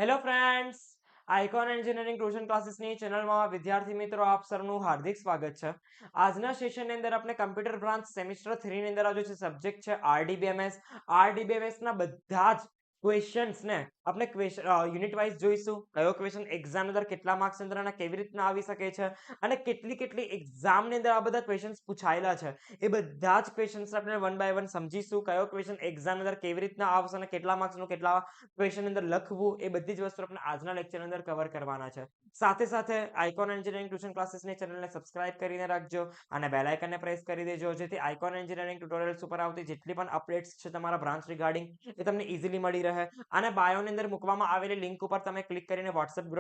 Hello friends, Icon engineering tuition ક્લાસીસની ચેનલમાં વિદ્યાર્થી મિત્રો આપ સૌનું હાર્દિક સ્વાગત છે. આજના સેશનની અંદર આપણે કમ્પ્યુટર બ્રાન્ચ સેમિસ્ટર 3 ની અંદર આ જે સબ્જેક્ટ છે આરડીબીએમએસ ના બધા જ ક્વેશ્ચન્સ ને આપણે યુનિટ વાઇઝ જોઈશું. કયો ક્વેશ્ચન એક્ઝામ અંદર કેટલા માર્ક્સ અંદર અને કેવી રીતના આવી શકે છે અને કેટલી એક્ઝામ ની અંદર આ બધા ક્વેશ્ચન્સ પૂછાયેલા છે એ બધા જ ક્વેશ્ચન્સ આપણે વન બાય વન સમજીશું. કયો ક્વેશ્ચન એક્ઝામ અંદર કેવી રીતના આવશે અને કેટલા માર્ક્સનું કેટલા ક્વેશ્ચન અંદર લખવું એ બધી જ વસ્તુ આપણે આજના લેક્ચર અંદર કવર કરવાના છે. સાથે સાથે આઇકોન એન્જિનિયરિંગ ટ્યુશન ક્લાસીસની ચેનલને સબસ્ક્રાઇબ કરીને રાખજો અને બેલ આઇકનને પ્રેસ કરી દેજો, જેથી આઇકોન એન્જિનિયરિંગ ટ્યુટોરિયલ્સ ઉપર આવતી જેટલી પણ અપડેટ્સ છે તમારા બ્રાન્ચ રિગાર્ડિંગ એ તમને ઇઝીલી મળી રહે. અને બાયોની અંદર મૂકવામાં આવેલી લિંક ઉપર તમે ક્લિક કરીને વોટ્સએપ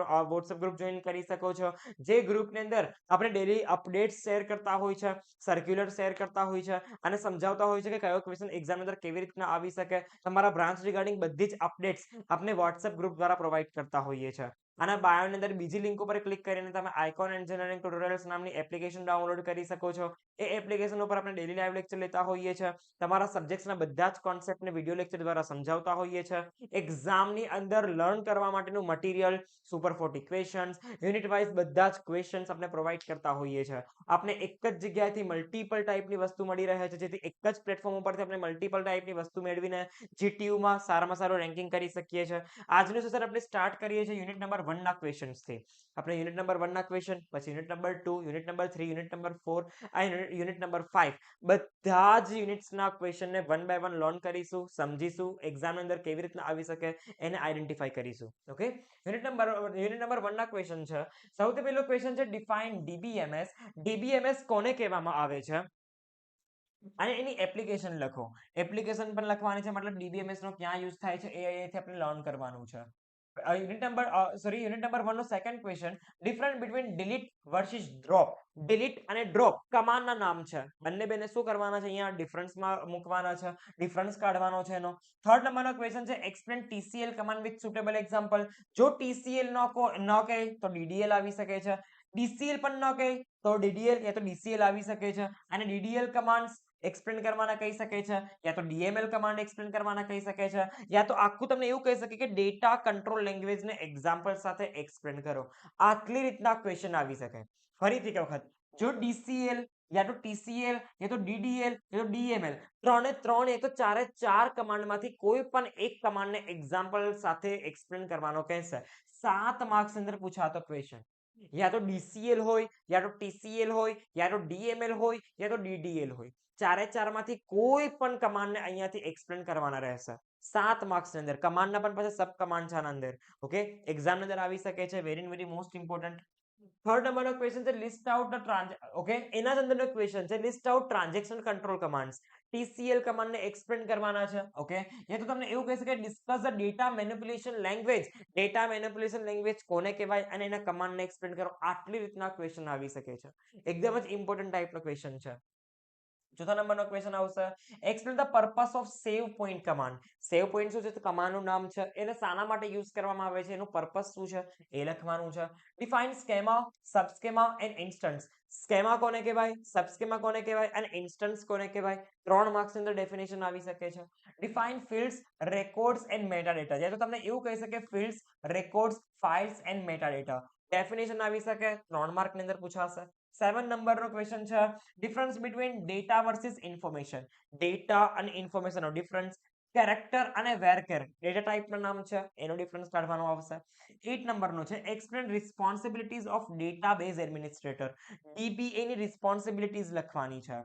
ગ્રુપ જોઈન કરી શકો છો. જે ગ્રુપની અંદર આપણે ડેલી અપડેટ્સ શેર કરતા હોય છે, સર્ક્યુલર શેર કરતા હોય છે અને સમજાવતા હોય છે કે કયો ક્વેશ્ચન એક્ઝામ અંદર કેવી રીતના આવી શકે. તમારા બ્રાન્ચ રિગાર્ડિંગ બધી જ અપડેટ્સ આપણે વોટ્સએપ ગ્રુપ દ્વારા પ્રોવાઈડ કરતા હોઈએ છીએ. અને બાયોની અંદર બીજી લિંક ઉપર ક્લિક કરીને તમે આઇકોન એન્જિનિયરિંગ ટ્યુટોરિયલ્સ નામની એપ્લિકેશન ડાઉનલોડ કરી શકો છો. એ એપ્લિકેશન ઉપર આપણે ડેલી લાઈવ લેક્ચર લેતા હોઈએ છીએ. તમારા સબ્જેક્ટ્સના બધા જ કોન્સેપ્ટને વિડિયો લેક્ચર દ્વારા સમજાવતા હોઈએ છીએ. એક્ઝામની અંદર લર્ન કરવા માટેનું material, super 40 questions, unit wise બધા જ ક્વેશ્ચન્સ આપણે પ્રોવાઈડ કરતા હોઈએ છીએ. આપણે એક જ જગ્યાએથી મલ્ટિપલ ટાઈપની વસ્તુ મળી રહે છે, જેથી એક જ પ્લેટફોર્મ ઉપરથી આપણે મલ્ટિપલ ટાઈપની વસ્તુ મેળવીને જીટીયુમાં સારામાં સારું રેન્કિંગ કરી શકીએ છીએ. આજનું સેશન આપણે સ્ટાર્ટ કરીએ છીએ યુનિટ નંબર 1 ના ક્વેશ્ચન્સથી. આપણે યુનિટ નંબર 1 ના ક્વેશ્ચન, પછી unit number 2, unit number 3, unit number 4 અને યુનિટ નંબર 5 બધા જ યુનિટ્સના ક્વેશ્ચનને વન બાય વન લર્ન કરીશું, સમજીશું, એક્ઝામ અંદર કેવી રીતના આવી શકે એને આઈડેન્ટિફાઈ કરીશું. ઓકે, યુનિટ નંબર 1 ના ક્વેશ્ચન છે. સૌથી પહેલો ક્વેશ્ચન છે ડિફાઇન ડીબીએમએસ. ડીબીએમએસ કોને કહેવામાં આવે છે અને એની એપ્લિકેશન લખો. એપ્લિકેશન પણ લખવાની છે, મતલબ ડીબીએમએસ નો ક્યાં યુઝ થાય છે એ અહીંયાથી આપણે લર્ન કરવાનું છે. યુનિટ નંબર 1 નો second question, difference between delete versus drop. Delete અને ડ્રોપ કમાન્ડના નામ છે. બેને શું કરવાના છે, અહીંયા ડિફરન્સમાં મૂકવાના છે, ડિફરન્સ કાઢવાનો છે એનો. થર્ડ નંબરનો ક્વેશ્ચન છે explain TCL command with suitable example. જો ટીસીએલ ન કહે તો ડીડીએલ આવી શકે છે, ડીસીએલ પણ ન કહે તો ડીડીએલ યા તો ડીસીએલ આવી શકે છે. અને ડીડીએલ કમાન્ડ્સ એક્સપ્લેન કરવાના કહી શકે છે, યા તો ડીએમએલ કમાન્ડ એક્સપ્લેન કરવાના કહી શકે છે, યા તો આખું તમને એવું કહી શકે કે ડેટા કંટ્રોલ લેંગ્વેજને એક્ઝામ્પલ સાથે એક્સપ્લેન કરો. આટલી રીતના ક્વેશ્ચન આવી શકે. ફરીથી એક વખત, જો ડીસીએલ યા તો ટીસીએલ યા તો ડીડીએલ યા તો ડીએમએલ ત્રણે ત્રણ યા તો ચારે ચાર કમાન્ડમાંથી કોઈ પણ એક કમાન્ડને એક્ઝામ્પલ સાથે એક્સપ્લેન કરવાનો કહેશે. 7 માર્ક્સ અંદર પૂછાતો ક્વેશ્ચન. યા તો ડીસીએલ હોય, યા તો ટીસીએલ હોય, યા તો ડીએમએલ હોય, યા તો ડીડીએલ હોય, ચારે ચારમાંથી કોઈ પણ કમાન્ડને અહીંયાથી એક્સપ્લેન કરવાના રહેશે. 7 માર્ક્સ ની અંદર કમાન્ડના પણ પછી સબ કમાન્ડ છે આના અંદર. ઓકે, એક્ઝામ અંદર આવી શકે છે. Very most important. થર્ડ નંબરનો ક્વેશ્ચન છે લિસ્ટ આઉટ ધ ઓકે, એના જ અંદરનો ક્વેશ્ચન છે list out transaction control commands. TCL કમાન્ડને એક્સપ્લેન કરવાના છે. ઓકે, એ તો તમને એવું કહી શકે discuss the data manipulation language. Data manipulation language કોને કહેવાય અને એના કમાન્ડને એક્સપ્લેન કરો. આટલી રીતના ક્વેશ્ચન આવી શકે છે. એકદમ જ ઇમ્પોર્ટન્ટ ટાઈપનો ક્વેશ્ચન છે. ચોથા નંબરનો ક્વેશ્ચન આવશે explain the purpose of save point command. Save point શું છે? કમાન્ડનું નામ છે. એને શાના માટે યુઝ કરવામાં આવે છે, એનું પર્પસ શું છે એ લખવાનું છે. Define schema, subschema and instance. Schema કોને કહેવાય, સબસ્કેમા કોને કહેવાય અને ઇન્સ્ટન્સ કોને કહેવાય. 3 માર્ક્સ ની અંદર ડેફિનેશન આવી શકે છે. Define fields, records and metadata. યા તો તમને એવું કહી શકે fields, records, files and metadata. Definition આવી શકે, 3 માર્ક ની અંદર પૂછાશે. 7 નંબરનો ક્વેશ્ચન છે difference between data versus information. Data અને ઇન્ફોર્મેશનનો ડિફરન્સ. કેરેક્ટર અને વેરકેર ડેટા ટાઈપના નામ છે, એનો ડિફરન્સ કાઢવાનો આવશે. 8 નંબરનો છે explain responsibilities of database administrator. DBA ની રિસ્પોન્સિબિલિટીઝ લખવાની છે.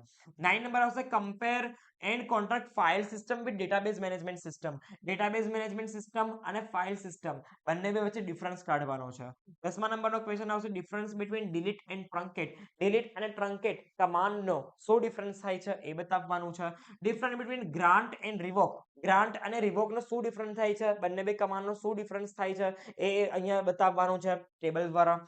9 નંબર આવશે compare and contract file system with database management system. Database management system અને ફાઇલ સિસ્ટમ બંને વચ્ચે ડિફરન્સ કાઢવાનો છે. 10મા નંબરનો ક્વેશ્ચન આવશે difference between delete and truncate. Delete અને ટ્રંકેટ કમાન્ડનો શું ડિફરન્સ થાય છે એ બતાવવાનું છે. Difference between grant and revoke. Grant અને રિવોકનો શું ડિફરન્સ થાય છે, બંને બે કમાન્ડનો શું ડિફરન્સ થાય છે એ અહીંયા બતાવવાનું છે ટેબલ દ્વારા.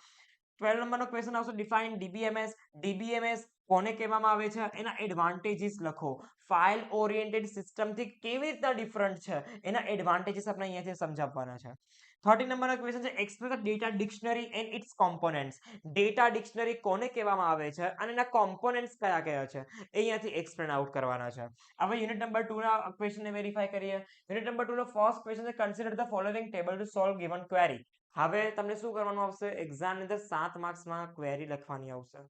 12 નંબરનો ક્વેશ્ચન આવશે ડિફાઇન ડીબીએમએસ. ડીબીએમએસ કોને કહેવામાં આવે છે, એના એડવાન્ટેજીસ લખો. ફાઇલ ઓરિએન્ટેડ સિસ્ટમથી કેવી રીતના ડિફરન્ટ છે એના એડવાન્ટેજીસ આપણે અહીંયાથી સમજાવવાના છે. 30 નંબરનો ક્વેશ્ચન છે explain the data dictionary and its components. Data dictionary કોને કહેવામાં આવે છે અને એના કોમ્પોનેન્ટ્સ કયા કયા છે એ અહીંયાથી એક્સપ્લેન આઉટ કરવાના છે. હવે યુનિટ નંબર 2 ના ક્વેશ્ચનને વેરીફાઈ કરીએ. યુનિટ નંબર 2 નો ફર્સ્ટ ક્વેશ્ચન છે consider the following table to solve given query. હવે તમને શું કરવાનું આવશે, એક્ઝામ ની અંદર 7 માર્ક્સમાં ક્વેરી લખવાની આવશે.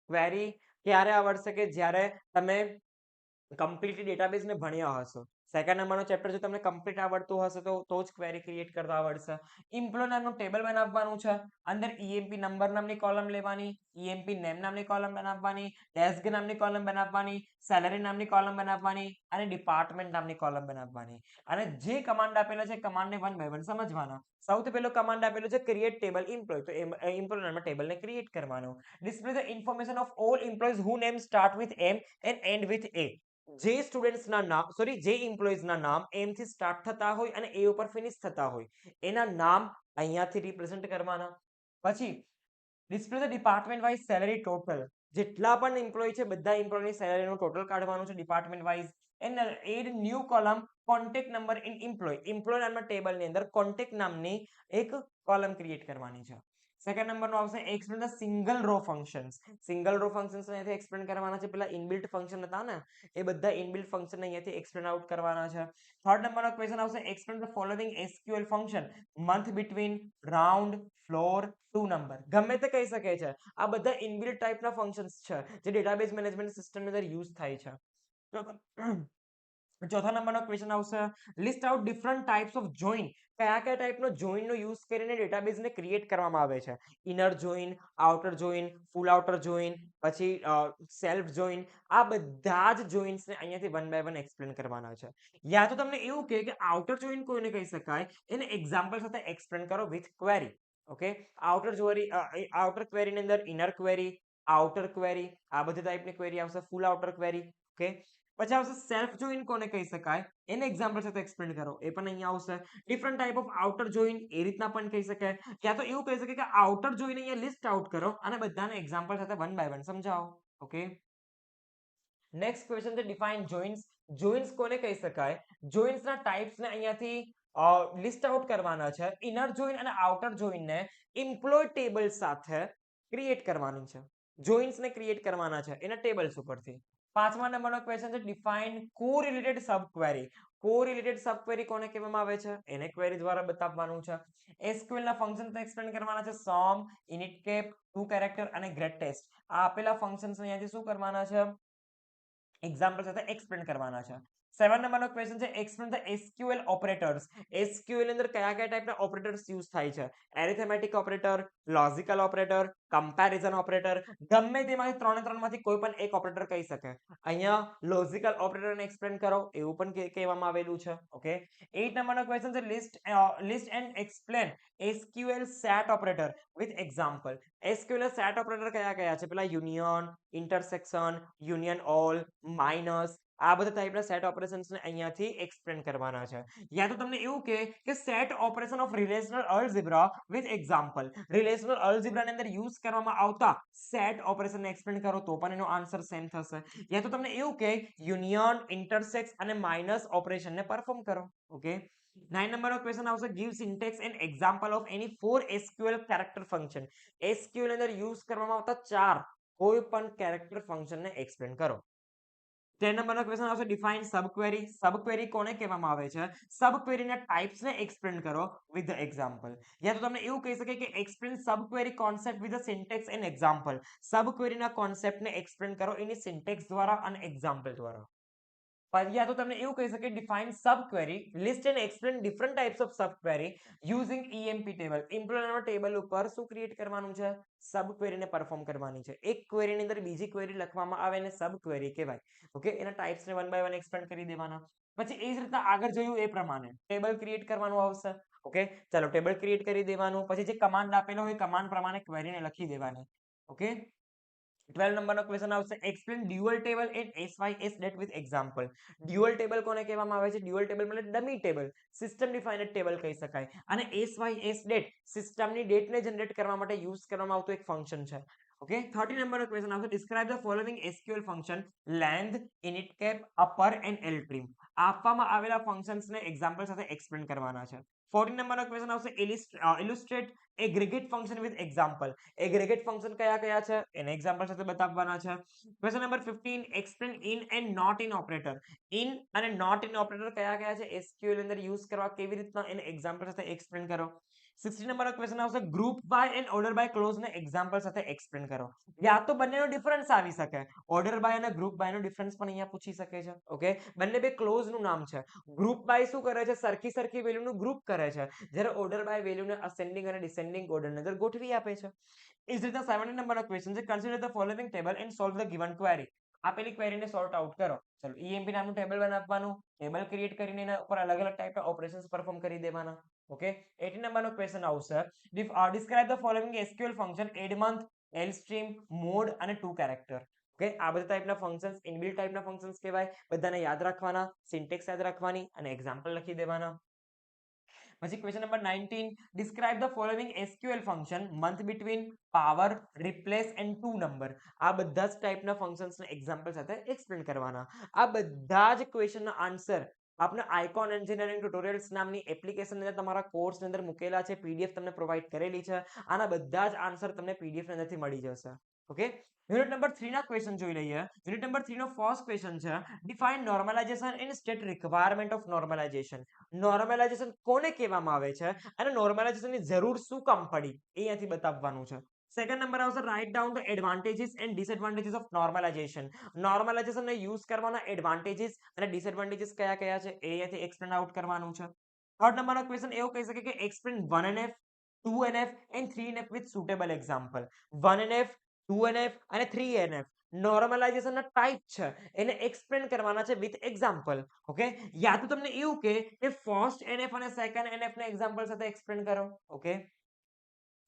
ક્વેરી ક્યારે આવડશે કે જ્યારે તમે કમ્પ્લીટલી ડેટાબેઝને ભણ્યા હશો. સેકન્ડ નંબરનો ચેપ્ટર જો તમને કમ્પ્લીટ આવડતું હશે તો જ ક્વેરી ક્રિએટ કરતા આવડશે. ઇમ્પ્લોય નામનું ટેબલ બનાવવાનું છે. અંદર EMP નંબર નામની કોલમ લેવાની, EMP નેમ નામની કોલમ બનાવવાની, ડેસ્ક નામની કોલમ બનાવવાની, સેલરી નામની કોલમ બનાવવાની અને ડિપાર્ટમેન્ટ નામની કોલમ બનાવવાની. અને જે કમાન્ડ આપેલા છે કમાન્ડને વન બાય વન સમજવાના. સૌથી પહેલો કમાન્ડ આપેલો છે ક્રિએટ ટેબલ એમ્પ્લોય, તો એમ્પ્લોય નામના ટેબલને ક્રિએટ કરવાનો. Display the information of all employees who name start with M and end with A. જે સ્ટુડન્ટ્સના નામ જે એમ્પ્લોયીઝના નામ M થી સ્ટાર્ટ થતા હોય અને A ઉપર ફિનિશ થતા હોય એના નામ અહીંયાથી રિપ્રેઝન્ટ કરવાના. પછી display the department wise salary total. જેટલા પણ એમ્પ્લોયી છે બધા એમ્પ્લોયીની સેલરીનું ટોટલ કાઢવાનું છે department wise. And add new column contact number in employee. Employee નામના ટેબલની અંદર કોન્ટેક્ટ નામની એક કોલમ ક્રિએટ કરવાની છે. સેકન્ડ નંબરનો આવશે explain the single row functions. Single row functions અહીંયાથી એક્સપ્લેન કરવાના છે. પેલા ઇનબિલ્ટ ફંક્શન હતા ને એ બધા ઇનબિલ્ટ ફંક્શન અહીંયાથી એક્સપ્લેન આઉટ કરવાના છે. થર્ડ નંબરનો ક્વેશ્ચન આવશે explain the following SQL function month between round floor to number. ગમે તે કહી શકે છે. આ બધા ઇનબિલ્ટ ટાઈપના ફંક્શન્સ છે જે ડેટાબેઝ મેનેજમેન્ટ સિસ્ટમની અંદર યુઝ થાય છે. ચોથા નંબરનો ક્વેશ્ચન આવશે list out different types of join. કયા કયા ટાઈપનો જોઈનનો યુઝ કરીને ડેટાબેઝને ક્રિએટ કરવામાં આવે છે. ઇનર જોઈન, આઉટર જોઈન, ફૂલ આઉટર જોઈન, પછી સેલ્ફ જોઈન. આ બધા જ જોઈન્સને અહીંયાથી વન બાય વન એક્સપ્લેન કરવાના છે. યા તો તમને એવું કહે કે આઉટર જોઈન કોઈને કહી શકાય એને એક્ઝામ્પલ સાથે એક્સપ્લેન કરો વિથ ક્વેરી. ઓકે, આઉટર ક્વેરીની અંદર ઇનર ક્વેરી, આઉટર ક્વેરી, આ બધી ટાઈપની ક્વેરી આવશે. ફૂલ આઉટર ક્વેરી. ઓકે, પછી આવશે સેલ્ફ જોઈન કોને કહી શકાય એને એક્ઝામ્પલ સાથે એક્સપ્લેન કરો, એ પણ અહીંયા આવશે. Different type of outer join એ રીતના પણ કહી શકાય. યા તો એવું કહી શકે કે આઉટર જોઈન અહીંયા લિસ્ટ આઉટ કરો અને બધાને એક્ઝામ્પલ સાથે વન બાય વન સમજાવો. ઓકે, નેક્સ્ટ ક્વેશ્ચન છે ડિફાઇન જોઈન્સ. જોઈન્સ કોને કહી શકાય? જોઈન્સના ટાઈપ્સને અહીંયાથી લિસ્ટ આઉટ કરવાના છે. ઇનર જોઈન અને આઉટર જોઈનને એમ્પ્લોય ટેબલ સાથે ક્રિએટ કરવાનું છે. જોઈન્સને ક્રિએટ કરવાના છે એના ટેબલ્સ ઉપરથી. પાંચમા નંબરનો ક્વેશ્ચન છે ડિફાઇન કોરિલેટેડ સબક્વેરી. કોરિલેટેડ સબક્વેરી કોને કહેવામાં આવે છે એને ક્વેરી દ્વારા બતાવવાનું છે. SQL ના ફંક્શન્સ એક્સપ્લેન કરવાના છે. સમ, ઇનિટકેપ, ટુ કેરેક્ટર અને ગ્રેડ ટેસ્ટ. આ આપેલા ફંક્શન્સ અહીંયાથી શું કરવાના છે એક્ઝામ્પલ સાથે એક્સપ્લેન કરવાના છે. 7 નંબરનો ક્વેશ્ચન છે explain the SQL operators. SQL ની અંદર કયા કયા ટાઈપના ઓપરેટર્સ યુઝ થાય છે. Arithmetic operator, logical operator, comparison operator. ગમે તેમાંથી ત્રણમાંથી કોઈ પણ એક ઓપરેટર કહી શકે. અહીંયા લોજિકલ ઓપરેટરને એક્સપ્લેન કરો એવું પણ કહેવામાં આવેલું છે. ઓકે, 8 નંબરનો ક્વેશ્ચન છે list and explain SQL set operator with example. SQL set operator કયા કયા છે? પેલા union, intersection, union all, minus, આ બધા ટાઈપના સેટ ઓપરેશન્સને અહીંયાથી એક્સપ્લેન કરવાના છે. યા તો તમને એવું કે set operation of relational algebra with example. Relational અલ્જિબ્રાની અંદર યુઝ કરવામાં આવતા સેટ ઓપરેશનને એક્સપ્લેન કરો તો પણ એનો આન્સર સેમ થશે. યા તો તમને એવું કે યુનિયન, ઇન્ટરસેક્સ અને માઇનસ ઓપરેશનને પરફોર્મ કરો. ઓકે, 9 નંબરનો ક્વેશ્ચન આવશે give syntax and example of any 4 SQL character function. SQL અંદર યુઝ કરવામાં આવતા 4 કોઈ પણ કેરેક્ટર ફંક્શનને એક્સપ્લેન કરો. 10 નંબરનો ક્વેશ્ચન આવશે ડિફાઇન સબક્વેરી. સબક્વેરી કોને કહેવામાં આવે છે? સબક્વેરીના ટાઈપ્સને એક્સપ્લેન કરો વિથ ધ એક્ઝામ્પલ. યા તો તમને એવું કહી શકે કે explain subquery concept with the syntax and example. સબક્વેરીના કોન્સેપ્ટને એક્સપ્લેન કરો એની સિન્ટેક્સ દ્વારા અને એક્ઝામ્પલ દ્વારા. યા તો તમને એવું કહી શકે define subquery, list and explain different types of subquery using EMP table. Employer table ઉપર શું ક્રિએટ કરવાનું છે? સબક્વેરીને પરફોર્મ કરવાની છે. એક ક્વેરીની અંદર બીજી ક્વેરી લખવામાં આવે ને સબક્વેરી કહેવાય. ઓકે, એના ટાઈપ્સને વન બાય વન એક્સપ્લેન કરી દેવાના. પછી એ જ રીતના આગળ જોયું એ પ્રમાણે ટેબલ ક્રિએટ કરવાનું આવશે. ઓકે, ચાલો ટેબલ ક્રિએટ કરી દેવાનું. પછી જે કમાન્ડ આપેલો હોય કમાન્ડ પ્રમાણે ક્વેરીને લખી દેવાની. ઓકે, 12 નંબરનો ક્વેશ્ચન આવશે explain dual table and SYS date with example. Dual table કોને કહેવામાં આવે છે? ડ્યુઅલ ટેબલ એટલે dummy table, system defined table કહી શકાય. અને SYS ડેટ સિસ્ટમની ડેટને જનરેટ કરવા માટે યુઝ કરવામાં આવતું એક ફંક્શન છે. ઓકે 30 નંબરનો ક્વેશ્ચન આવશે describe the following SQL function length initcap upper and L trim આપવામાં આવેલા ફંક્શન્સને એક્ઝામ્પલ સાથે એક્સપ્લેન કરવાના છે 14 નંબરનો ક્વેશ્ચન આવશે illustrate aggregate function with example aggregate function કયા કયા છે એને એક્ઝામ્પલ સાથે બતાવવાના છે question number 15 explain in and not in operator in અને નોટ ઇન ઓપરેટર કયા કયા છે એસક્યુએલ અંદર યુઝ કરવા કેવી રીતના એને એક્ઝામ્પલ સાથે એક્સપ્લેન કરો 60 નંબરનો ક્વેશ્ચન આવશે group by and order by clause ને એક્ઝામ્પલ સાથે એક્સપ્લેન કરો યા તો બંનેનો ડિફરન્સ આવી શકે ઓર્ડર બાય અને ગ્રુપ બાય નો ડિફરન્સ પણ અહીંયા પૂછી શકે છે ઓકે બંને બે ક્લોઝ નું નામ છે ગ્રુપ બાય શું કરે છે સરખી વેલ્યુ નું ગ્રુપ કરે છે જ્યારે ઓર્ડર બાય વેલ્યુ ને અસેન્ડિંગ અને ડિસેન્ડિંગ ઓર્ડર ની અંદર ગોઠવી આપે છે એ જ રીતે 70 નંબરનો ક્વેશ્ચન છે consider the following table and solve the given query આપેલી ક્વેરીને સોર્ટ આઉટ કરો ચલો EMP નામનું ટેબલ બનાવવાનું ટેબલ ક્રિએટ કરીને એના ઉપર અલગ અલગ ટાઈપના ઓપરેશન્સ પરફોર્મ કરી દેવાના ઓકે 80 નંબરનો ક્વેશ્ચન આવશે describe the following SQL function add month L trim mod અને ટુ કેરેક્ટર ઓકે આ બધા ટાઈપના ફંક્શન્સ ઇનબિલ્ટ ટાઈપના ફંક્શન્સ કહેવાય બધાને યાદ રાખવાના સિન્ટેક્સ યાદ રાખવાની અને એક્ઝામ્પલ લખી દેવાના પછી question number 19 describe the following SQL function month between power replace and to number આ બધા જ ટાઈપના ફંક્શન્સને એક્ઝામ્પલ સાથે એક્સપ્લેન કરવાના આ બધા જ ક્વેશ્ચનના આન્સર આપને આઇકોન એન્જિનિયરિંગ ટ્યુટોરિયલ્સ નામની એપ્લિકેશન અંદર તમારા કોર્સની અંદર મૂકેલા છે પીડીએફ તમને પ્રોવાઈડ કરેલી છે આના બધા જ આન્સર તમને પીડીએફ ની અંદરથી મળી જશે ઓકે યુનિટ નંબર 3 ના ક્વેશ્ચન જોઈ લઈએ યુનિટ નંબર 3 નો ફર્સ્ટ ક્વેશ્ચન છે define normalisation in state requirement of normalisation normalisation કોને કહેવામાં આવે છે અને નોર્મલાઇઝેશનની જરૂર શું કામ પડી એ અહીંયાથી બતાવવાનું છે સેકન્ડ નંબર આવશે write down the advantages and disadvantages of normalization નોર્મલાઇઝેશનને યુઝ કરવાના એડવાન્ટેજીસ અને ડિસએડવાન્ટેજીસ કયા કયા છે એ અહીંયાથી એક્સપ્લેન આઉટ કરવાનું છે થર્ડ નંબરનો ક્વેશ્ચન એવું કહી શકે કે explain 1NF 2NF and 3NF with suitable example 1NF 2NF અને 3NF નોર્મલાઇઝેશનના ટાઈપ છે એને એક્સપ્લેન કરવાના છે વિથ એક્ઝામ્પલ ઓકે યા તો તમને એવું કે ફર્સ્ટ NF અને સેકન્ડ NF ને એક્ઝામ્પલ સાથે એક્સપ્લેન કરો ઓકે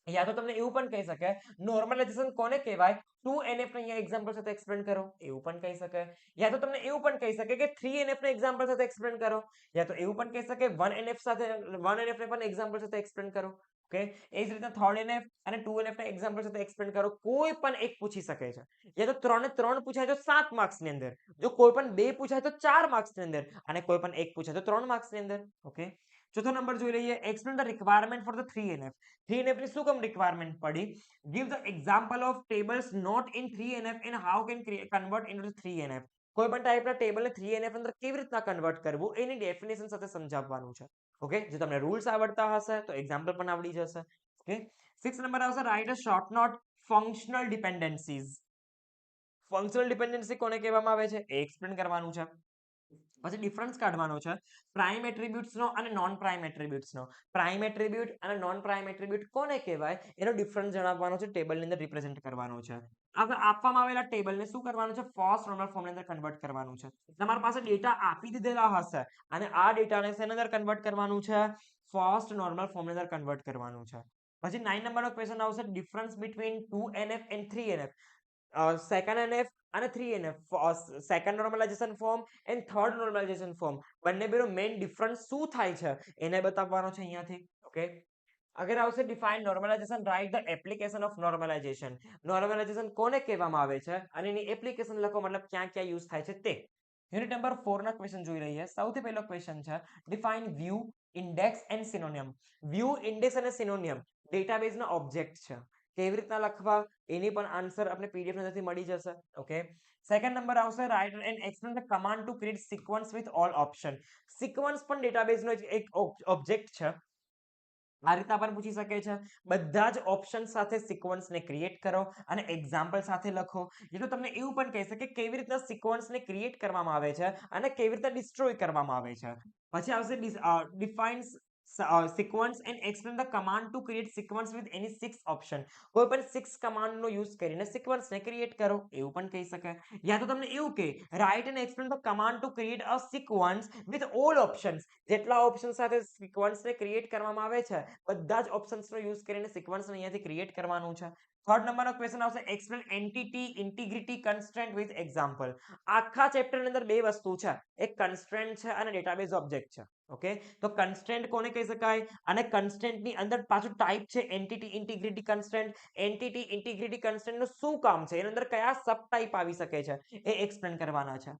યા તો તમને એવું પણ કહી શકે નોર્મલાઇઝેશન કોને કહેવાય 2NF ને અહીંયા એક્ઝામ્પલ સાથે એક્સપ્લેન કરો એવું પણ કહી શકે યા તો તમને એવું પણ કહી શકે કે 3NF ને એક્ઝામ્પલ સાથે એક્સપ્લેન કરો યા તો એવું પણ કહી શકે 1NF સાથે 1NF ને પણ એક્ઝામ્પલ સાથે એક્સપ્લેન કરો ઓકે એ જ રીતે 3NF અને 2NF ને એક્ઝામ્પલ સાથે એક્સપ્લેન કરો કોઈ પણ એક પૂછી શકે છે યા તો 3 ને 3 પૂછાય તો 7 માર્ક્સ ની અંદર જો કોઈ પણ 2 પૂછાય તો 4 માર્ક્સ ની અંદર અને કોઈ પણ એક પૂછાય તો 3 માર્ક્સ ની અંદર ઓકે ચોથો નંબર જોઈ લઈએ explain the requirement for the 3NF 3NF ની શું કામ રિક્વાયરમેન્ટ પડી give the example of tables not in 3NF and how can convert into 3NF કોઈ પણ ટાઈપના ટેબલને 3NF અંદર કેવી રીતના કન્વર્ટ કરવું એની ડેફિનેશન સાથે સમજાવવાનું છે ઓકે જો તમને રૂલ્સ આવડતા હશે તો એક્ઝામ્પલ પણ આવડી જશે ઓકે 6 નંબર આવશે write a short note functional dependencies functional dependency કોને કહેવામાં આવે છે એ એક્સપ્લેન કરવાનું છે પછી ડિફરન્સ કાઢવાનો છે પ્રાઇમ એટ્રીબ્યુટ્સ નો અને નોન પ્રાઇમ એટ્રીબ્યુટ્સ નો પ્રાઇમ એટ્રીબ્યુટ અને નોન પ્રાઇમ એટ્રીબ્યુટ કોને કહેવાય એનો ડિફરન્સ જણાવવાનો છે ટેબલની અંદર રિપ્રેઝન્ટ કરવાનો છે હવે આપવામાં આવેલા ટેબલને શું કરવાનું છે ફર્સ્ટ નોર્મલ ફોર્મની અંદર કન્વર્ટ કરવાનું છે તમારી પાસે ડેટા આપી દીધેલા હશે અને આ ડેટાને શેની અંદર કન્વર્ટ કરવાનું છે ફર્સ્ટ નોર્મલ ફોર્મની અંદર કન્વર્ટ કરવાનું છે પછી 9 નંબરનો ક્વેશ્ચન આવશે difference between 2NF and 3NF second NF અને 3NF second normalisation form and third normalisation form બંને બેનો મેઇન ડિફરન્સ શું થાય છે એને બતાવવાનો છે અહીંયાથી ઓકે અગર આવશે define normalisation write the application of normalisation normalisation કોને કહેવામાં આવે છે અને એની એપ્લિકેશન લખો મતલબ ક્યાં ક્યાં યુઝ થાય છે તે યુનિટ નંબર 4 ના ક્વેશ્ચન જોઈ લઈએ સૌથી પહેલો ક્વેશ્ચન છે define view index and synonym view index અને સિનોનિયમ ડેટાબેઝના ઓબ્જેક્ટ છે કેવી રીતના લખવા એની પણ આન્સર આપણે પીડીએફ અંદરથી મળી જશે ઓકે સેકન્ડ નંબર આવશે write and explain the command to create sequence with all option sequence પણ ડેટાબેઝનો એક ઓબ્જેક્ટ છે આ રીતના પણ પૂછી શકે છે બધા જ ઓપ્શન સાથે સિક્વન્સને ક્રિએટ કરો અને એક્ઝામ્પલ સાથે લખો એ તો તમને એવું પણ કહે છે કે કેવી રીતના સિક્વન્સને ક્રિએટ કરવામાં આવે છે અને કેવી રીતે ડિસ્ટ્રોય કરવામાં આવે છે પછી આવશે defines sequence and explain the command to create sequence with any 6 option કોઈ પણ 6 કમાન્ડ નો યુઝ કરીને સિક્વન્સ ને ક્રિએટ કરો એવું પણ કહી શકાય યા તો તમને એવું કે write and explain the command to create a sequence with all options જેટલા ઓપ્શન સાથે સિક્વન્સ ને ક્રિએટ કરવામાં આવે છે બધા જ ઓપ્શન્સ નો યુઝ કરીને સિક્વન્સ ને અહીંયાથી ક્રિએટ કરવાનું છે થર્ડ નંબરનો ક્વેશ્ચન આવશે explain entity integrity constraint with example. આખા ચેપ્ટરની અંદર બે વસ્તુ છે, એક કન્સ્ટ્રેન્ટ છે અને ડેટાબેઝ ઓબ્જેક્ટ છે. ઓકે, તો કન્સ્ટ્રેન્ટ કોને કહી શકાય અને કન્સ્ટ્રેન્ટની અંદર પાછું ટાઈપ છે entity integrity constraint. Entity integrity કન્સ્ટ્રેન્ટનું શું કામ છે, એની અંદર કયા સબ ટાઈપ આવી શકે છે એ એક્સપ્લેન કરવાના છે.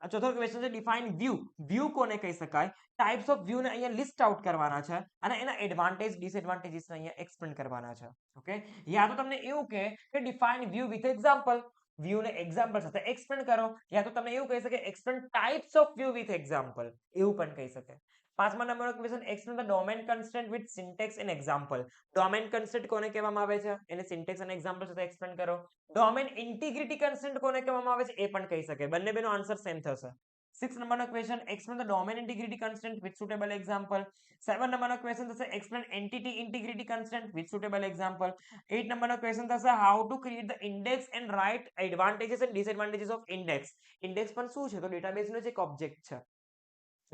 ચોથો ક્વેશ્ચન છે ડિફાઇન વ્યૂ. વ્યૂ કોને કહી શકાય, ટાઇપ્સ ઓફ વ્યૂ ને અહીંયા લિસ્ટ આઉટ કરવાના છે અને એના એડવાન્ટેજ ડિસએડવાન્ટેજીસ ને અહીંયા એક્સપ્લેન કરવાના છે. ઓકે, યા તો તમને એવું કે define view with example, view ને એક્ઝામ્પલ સાથે એક્સપ્લેન કરો, યા તો તમને એવું કહી શકે explain types of view with example, એવું પણ કહી શકે. પાંચમા નંબરનો question explain the domain constraint with syntax and example. Domain constraint કોને કહેવામાં આવે છે, એને સિન્ટેક્સ અને એક્ઝામ્પલ સાથે એક્સપ્લેન કરો. ડોમેન ઇન્ટિગ્રિટી કન્સ્ટ્રેન્ટ કોને કહેવામાં આવે છે એ પણ કહી શકે. બંને બેનો આન્સર સેમ થશે. 6 નંબરનો question explain the domain integrity constraint with suitable example. 7 નંબરનો ક્વેશ્ચન થશે explain entity integrity constraint with suitable example. 8 નંબરનો ક્વેશ્ચન થશે how to create the index and write advantages and disadvantages of index. Index પણ શું છે, તો ડેટાબેઝનો જ એક ઓબ્જેક્ટ છે.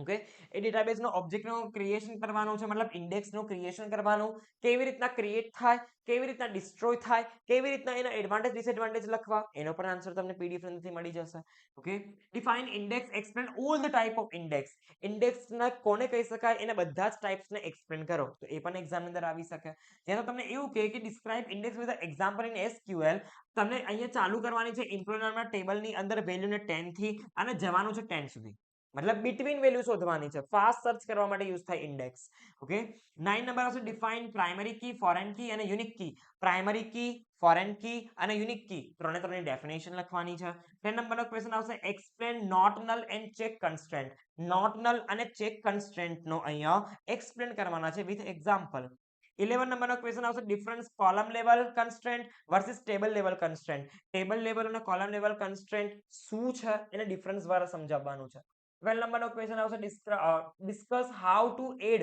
ઓકે, એ ડેટાબેઝનો ઓબ્જેક્ટનું ક્રિએશન કરવાનું છે, મતલબ ઇન્ડેક્સનું ક્રિએશન કરવાનું, કેવી રીતના ક્રિએટ થાય, કેવી રીતના ડિસ્ટ્રોય થાય, કેવી રીતના એના એડવાન્ટેજ ડિસએડવાન્ટેજ લખવા, એનો પણ આન્સર તમને પીડીએફ થી મળી જશે. Okay, define index, explain all the type of index. ઇન્ડેક્સના કોને કહી શકાય, એને બધા જ ટાઈપ્સને એક્સપ્લેન કરો, તો એ પણ એક્ઝામ અંદર આવી શકે. ત્યાં તો તમને એવું કહે કે describe index with example in SQL. તમને અહીંયા ચાલુ કરવાની છે ઇમ્પ્લોયરના ટેબલની અંદર વેલ્યુને 10 થી અને જવાનું છે 10 સુધી, મતલબ બિટવીન વેલ્યુ શોધવાની છે, ફાસ્ટ સર્ચ કરવા માટે યુઝ થાય ઇન્ડેક્સ. ઓકે, 9 નંબર આવશે define primary key, foreign key અને unique key. Primary key, foreign key અને યુનિક કી ત્રણે ત્રણની ડેફિનેશન લખવાની છે. 10 નંબરનો ક્વેશ્ચન આવશે explain not null and check constraint. Not null અને ચેક કન્સ્ટ્રેન્ટ નો અહીંયા એક્સપ્લેન કરવાના છે વિથ એક્ઝામ્પલ. 11 નંબરનો ક્વેશ્ચન આવશે difference column level constraint versus table level constraint. Table level અને કોલમ લેવલ કન્સ્ટ્રેન્ટ શું છે એને ડિફરન્સ દ્વારા સમજાવવાનું છે. 12 નંબરનો ક્વેશ્ચન આવશે discuss how to add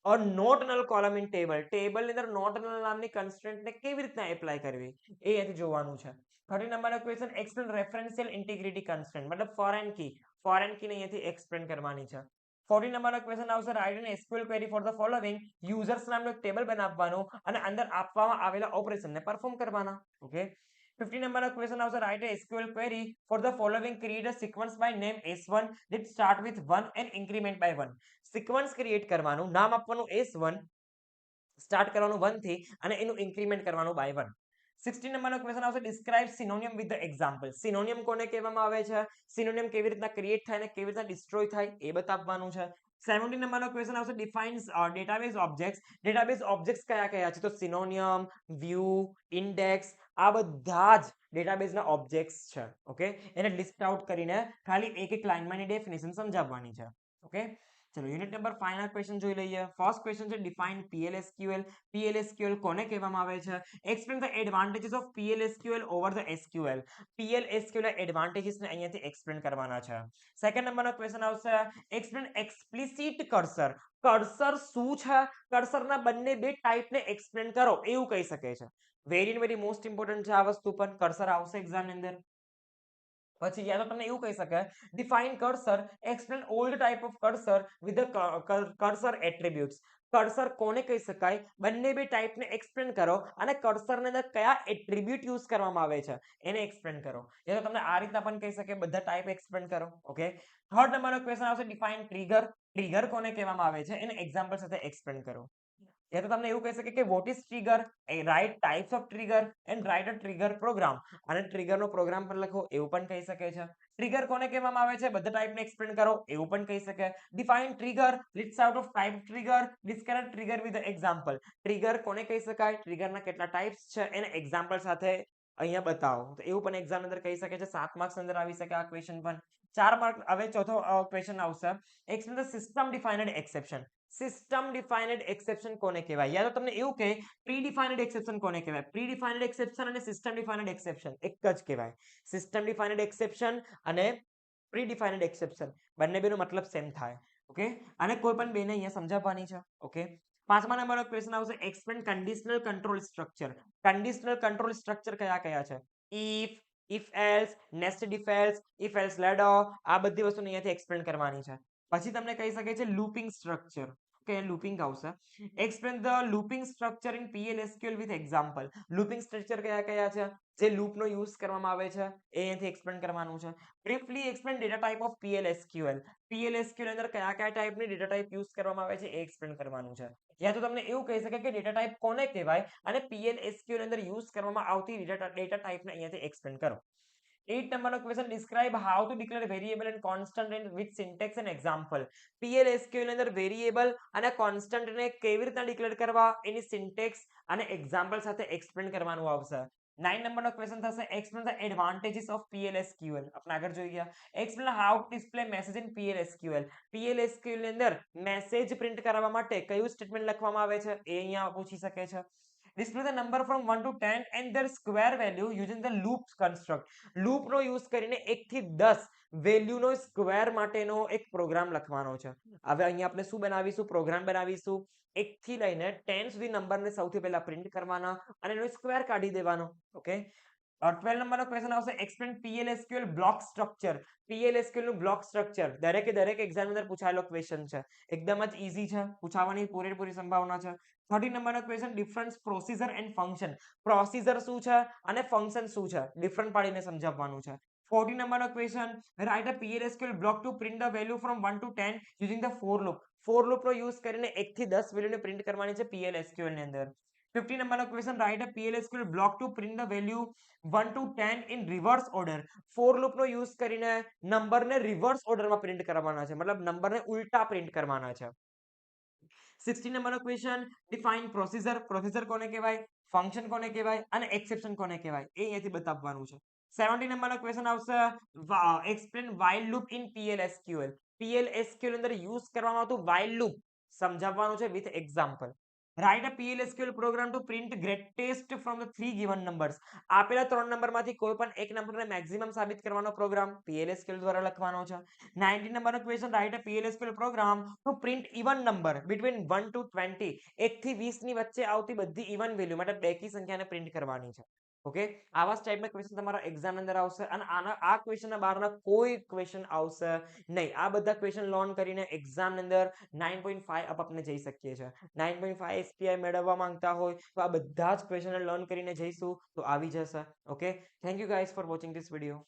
a not null column in table. ટેબલની અંદર નોટ નલ નામની કન્સ્ટ્રેન્ટને કેવી રીતના એપ્લાય કરવી એ અહીંથી જોવાનું છે. 30 નંબરનો ક્વેશ્ચન એક્સપ્લેન રેફરન્શિયલ ઇન્ટિગ્રિટી કન્સ્ટ્રેન્ટ, મતલબ ફોરેન કી, ફોરેન કી ને અહીંયાથી એક્સપ્લેન કરવાની છે. 40 નંબરનો ક્વેશ્ચન આવશે write an SQL query for the following. Users નામનું એક ટેબલ બનાવવાનું અને અંદર આપવામાં આવેલા ઓપરેશનને પરફોર્મ કરવાના. ઓકે, 50 નંબરનો ક્વેશ્ચન આવશે write a SQL query for the following, create a sequence by name S1 that start with 1 and increment by 1. Sequence create કરવાનું, નામ આપવાનું S1, સ્ટાર્ટ કરવાનું 1 થી અને એનું ઇન્ક્રીમેન્ટ કરવાનું બાય 1. 16 નંબરનો ક્વેશ્ચન આવશે ડિસ્ક્રાઇબ સિનોનિયમ વિથ ધ એક્ઝામ્પલ. સિનોનિયમ કોને કહેવામાં આવે છે, સિનોનિયમ કેવી રીતના ક્રિએટ થાય અને કેવી રીતના ડિસ્ટ્રોય થાય એ બતાવવાનું છે. 17 નંબરનો ક્વેશ્ચન આવશે defines database objects. Database objects કયા કયા છે, તો સિનોનિયમ, વ્યૂ, ઇન્ડેક્સ, આ બધા જ ડેટાબેઝના ઓબ્જેક્ટ્સ છે. ઓકે, એને લિસ્ટ આઉટ કરીને ખાલી એક એક લાઈનમાં એની ડેફિનેશન સમજાવવાની છે. ઓકે, ચલો યુનિટ નંબર 5 ના ક્વેશ્ચન જોઈ લઈએ. ફર્સ્ટ ક્વેશ્ચન છે ડિફાઇન PLSQL. PLSQL કોને કહેવામાં આવે છે, explain the advantages of PLSQL over the SQL. PLSQL ના એડવાન્ટેजेस ને અહીંયાથી એક્સપ્લેન કરવાના છે. સેકન્ડ નંબરનો ક્વેશ્ચન આવશે એક્સપ્લેન એક્સપ્લિસિટ કર્સર. કર્સર શું છે, કર્સરના બંને બે ટાઈપને એક્સપ્લેન કરો એવું કહી શકે છે. વેરી મોસ્ટ ઇમ્પોર્ટન્ટ છે આ વસ્તુ, પણ કર્સર આવશે એક્ઝામ ની અંદર. પછી યા તો તમને એવું કહી શકે define cursor, explain all the type of cursor with the cursor attributes. Cursor કોને કહી શકાય, બંને બે ટાઈપને એક્સપ્લેન કરો અને કર્સરની અંદર કયા એટ્રીબ્યુટ યુઝ કરવામાં આવે છે એને એક્સપ્લેન કરો. યા તો તમને આ રીતના પણ કહી શકે બધા ટાઈપ એક્સપ્લેન કરો. ઓકે, થર્ડ નંબરનો ક્વેશ્ચન આવશે ડિફાઇન ટ્રિગર. ટ્રિગર કોને કહેવામાં આવે છે એને એક્ઝામ્પલ સાથે એક્સપ્લેન કરો. યા તો તમને એવું કહી શકે કે what is trigger, write types of trigger and write a trigger program. અને ટ્રિગરનો પ્રોગ્રામ પણ લખો એવું પણ કહી શકે છે. ટ્રિગર કોને કહેવામાં આવે છે, બધા ટાઈપને એક્સપ્લેન કરો એવું પણ કહી શકે. Define trigger, list out of type trigger, describe trigger with example. Trigger કોને કહી શકાય, ટ્રિગરના કેટલા ટાઈપ્સ છે એને એક્ઝામ્પલ સાથે અહીંયા બતાવો, તો એવું પણ એક્ઝામ અંદર કહી શકે છે. 7 માર્ક્સ અંદર આવી શકે આ ક્વેશ્ચન પણ. 4 માર્ક. હવે ચોથો ક્વેશ્ચન આવશે explain the system defined exception. System defined exception કોને કહેવાય, યા તો તમને એવું કહે પ્રી ડિફાઇન્ડ એક્સેપ્શન કોને કહેવાય. પ્રી ડિફાઇન્ડ એક્સેપ્શન અને સિસ્ટમ ડિફાઇન્ડ એક્સેપ્શન એક જ કહેવાય. સિસ્ટમ ડિફાઇન્ડ એક્સેપ્શન અને પ્રી ડિફાઇન્ડ એક્સેપ્શન બંને બેનો મતલબ સેમ થાય. ઓકે, અને કોઈ પણ બેને અહીંયા સમજાવવાની છે. ઓકે, 5મા નંબરનો ક્વેશ્ચન આવશે explain conditional control structure. Conditional control structure કયા કયા છે, if else, nested if else, if else ladder, આ બધી વસ્તુ અહીંયાથી એક્સપ્લેન કરવાની છે. પછી તમને કહી શકે છે લૂપિંગ સ્ટ્રક્ચર. કે લૂપિંગ આવશે. Explain the looping structure in PL/SQL with example. Looping structure કયા કયા છે જે લૂપનો યુઝ કરવામાં આવે છે એ અહીંથી એક્સપ્લેન કરવાનું છે. Briefly explain data type of PL/SQL. PL/SQL અંદર કયા કયા ટાઈપની ડેટા ટાઈપ યુઝ કરવામાં આવે છે એ એક્સપ્લેન કરવાનું છે. યા તો તમને એવું કહી શકે કે ડેટા ટાઈપ કોને કહેવાય અને PL/SQL અંદર યુઝ કરવામાં આવતી ડેટા ટાઈપને અહીંયાથી એક્સપ્લેન કરો. 8 નંબરનો question describe how to declare variable and constant in with syntax and example. PL/SQL અંદર વેરિયેબલ અને કોન્સ્ટન્ટને કેવી રીતના ડિક્લેર કરવા એની સિન્ટેક્સ અને એક્ઝામ્પલ સાથે એક્સપ્લેન કરવાનું આવશે. 9 નંબરનો ક્વેશ્ચન થશે explain the advantages of PL/SQL. આપણે આગળ જોઈ ગયા. Explain how to display message in PL/SQL. PL/SQL ની અંદર મેસેજ પ્રિન્ટ કરવા માટે કયું સ્ટેટમેન્ટ લખવામાં આવે છે એ અહીંયા પૂછી શકે છે. Display the number from 1 to 10 and their square value using the loop construct. Loop નો યુઝ કરીને 1 થી 10 વેલ્યુનો સ્ક્વેર માટેનો એક પ્રોગ્રામ લખવાનો છે. હવે અહીંયા આપણે શું બનાવીશું? પ્રોગ્રામ બનાવીશું. 1 થી લઈને 10 સુધી નંબરને સૌથી પહેલા પ્રિન્ટ કરવાના અને એનો સ્ક્વેર કાઢી દેવાનો. ઓકે. 12 નંબરનો ક્વેશ્ચન આવશે explain PL/SQL block structure. PL/SQL નું બ્લોક સ્ટ્રક્ચર દરેક એક્ઝામ અંદર પૂછાયેલો ક્વેશ્ચન છે. એકદમ જ ઈઝી છે, પૂછાવાની પૂરેપૂરી સંભાવના છે. 13 નંબરનો question difference procedure and function. Procedure શું છે અને ફંક્શન શું છે ડિફરન્ટ પાડીને સમજાવવાનું છે. 14 નંબરનો question write a PL/SQL block to print the value from 1 to 10 using the for loop. For loop નો યુઝ કરીને 1 થી 10 વેલ્યુને પ્રિન્ટ કરવાની છે PL/SQL ની અંદર. 15 નંબરનો question write a PL/SQL block to print the value 1 to 10 in reverse order. For loop નો યુઝ કરીને નંબરને રિવર્સ ઓર્ડરમાં પ્રિન્ટ કરવાના છે, મતલબ નંબરને ઉલટા પ્રિન્ટ કરવાના છે. 16 નંબરનો ક્વેશ્ચન ડિફાઇન પ્રોસીજર. પ્રોસીજર કોને કહેવાય, ફંક્શન કોને કહેવાય અને એક્સેપ્શન કોને કહેવાય એ અહીંયાથી બતાવવાનું છે. 17 નંબરનો ક્વેશ્ચન આવશે explain while loop in PL/SQL. PL/SQL અંદર યુઝ કરવામાં આવતું while loop સમજાવવાનું છે with example. Write a PL/SQL program to print greatest from the 3 given numbers. આપેલા 3 નંબરમાંથી કોઈ પણ એક નંબરને મેક્સિમમ સાબિત કરવાનો પ્રોગ્રામ PL/SQL દ્વારા લખવાનો છે. 19 નંબરનો question write a PL/SQL program to print even number between 1 to 20. 1 થી 20 ની વચ્ચે આવતી બધી ઇવન વેલ્યુ મતલબ બેકી સંખ્યાને પ્રિન્ટ કરવાની છે. ઓકે, આવા ટાઈપના ક્વેશ્ચન તમારા એક્ઝામ અંદર આવશે અને આ ક્વેશ્ચનના બહારના કોઈ ક્વેશ્ચન આવશે નહીં. આ બધા ક્વેશ્ચન લર્ન કરીને એક્ઝામ અંદર 9.5 અપ આપણે જઈ શકીએ છીએ. 9.5 SPI મેળવવા માંગતા હોય તો આ બધા જ ક્વેશ્ચન લર્ન કરીને જઈશું તો આવી જશે. Okay, thank you guys for watching this video.